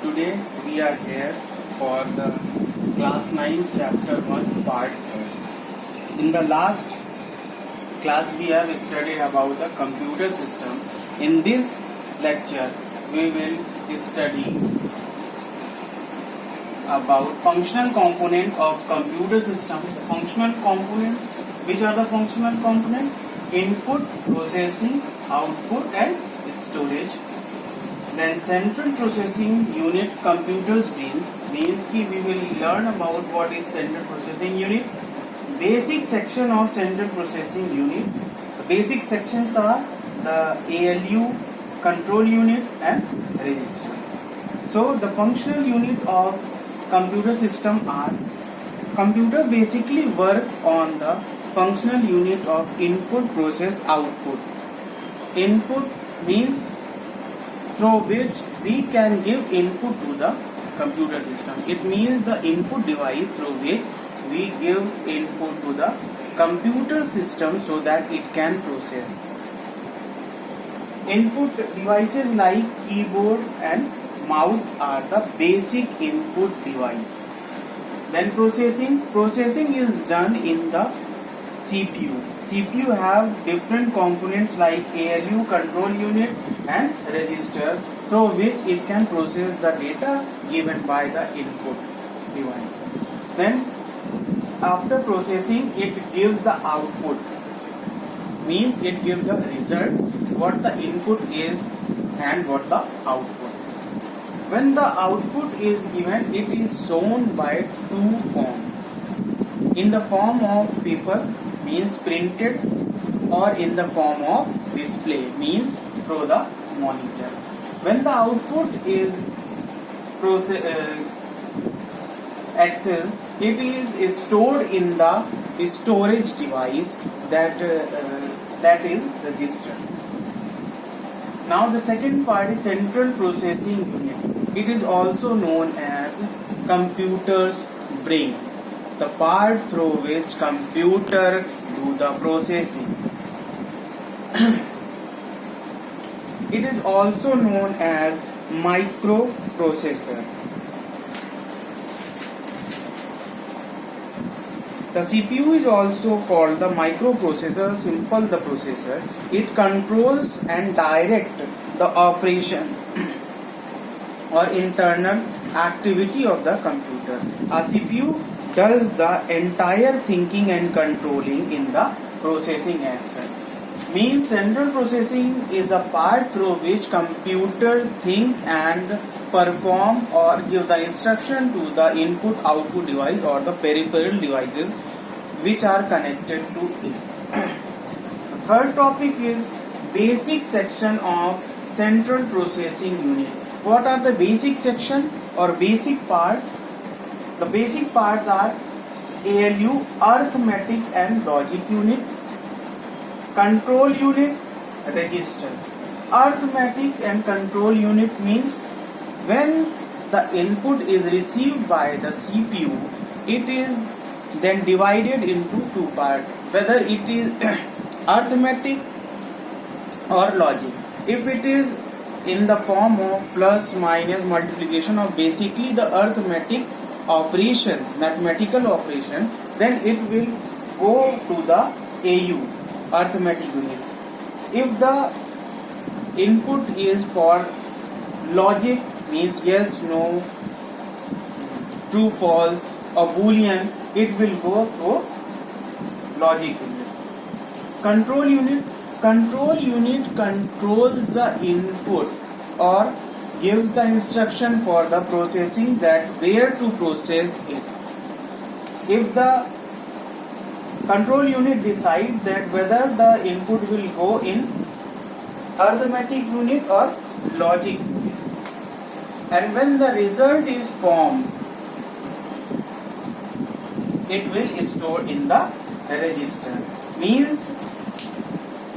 Today we are here for the class 9 chapter 1 part 3. In the last class we have studied about the computer system. In this lecture we will study about functional component of computer system. The functional component, which are the functional component? Input, processing, output and storage. Then central processing unit, computer's brain, means कि we will learn about what is central processing unit. Basic section of central processing unit. The basic sections are the ALU, control unit and register. So the functional unit of computer system are: computer basically work on the functional unit of input, process, output. Input means through which we can give input to the computer system. It means the input device through which we give input to the computer system so that it can process. Input devices like keyboard and mouse are the basic input device. Then processing is done in the CPU. CPU have different components like ALU, control unit and register, through which it can process the data given by the input device. Then after processing it gives the output, means it gives the result, what the input is and what the output. When the output is given, it is shown by two forms: in the form of paper, means printed, or in the form of display, means through the monitor. When the output is accessed, it is stored in the storage device that is register. Now the second part is central processing unit. It is also known as computer's brain, the part through which computer do the processing. It is also known as microprocessor. The CPU is also called the microprocessor, simple the processor. It controls and directs the operation or internal activity of the computer. A CPU does the entire thinking and controlling in the processing action. Means central processing is a part through which computer think and perform or give the instruction to the input output device or the peripheral devices which are connected to it. The third topic is basic section of central processing unit. What are the basic section or basic part? The basic parts are ALU, arithmetic and logic unit, control unit, register. Arithmetic and control unit means when the input is received by the CPU, it is then divided into two parts, whether it is arithmetic or logic. If it is in the form of plus, minus, multiplication, or basically the arithmetic operation, mathematical operation, then it will go to the AU, arithmetic unit. If the input is for logic, means yes, no, true, false, or boolean, it will go to logic unit. Control unit controls the input or gives the instruction for the processing, that where to process it. If the control unit decides that whether the input will go in arithmetic unit or logic unit, and when the result is formed, it will store in the register. Means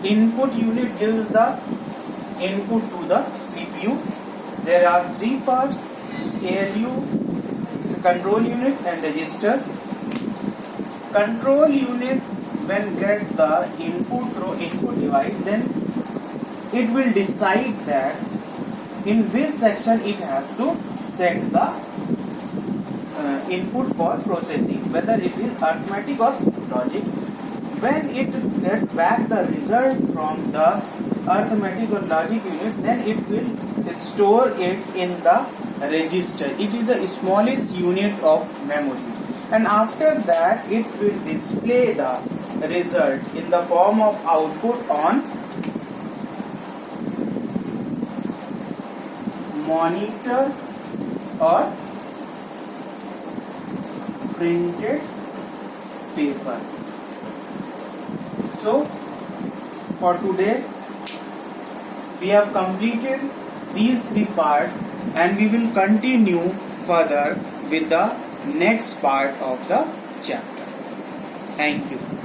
input unit gives the input to the CPU. There are three parts: ALU, control unit and register. Control unit, when get the input through input device, then it will decide that in which section it has to set the input for processing, whether it is arithmetic or logic. When it gets back the result from the arithmetic or logic unit, then it will store it in the register. It is the smallest unit of memory, and after that it will display the result in the form of output on monitor or printed paper. So for today we have completed these 3 parts, and we will continue further with the next part of the chapter. Thank you.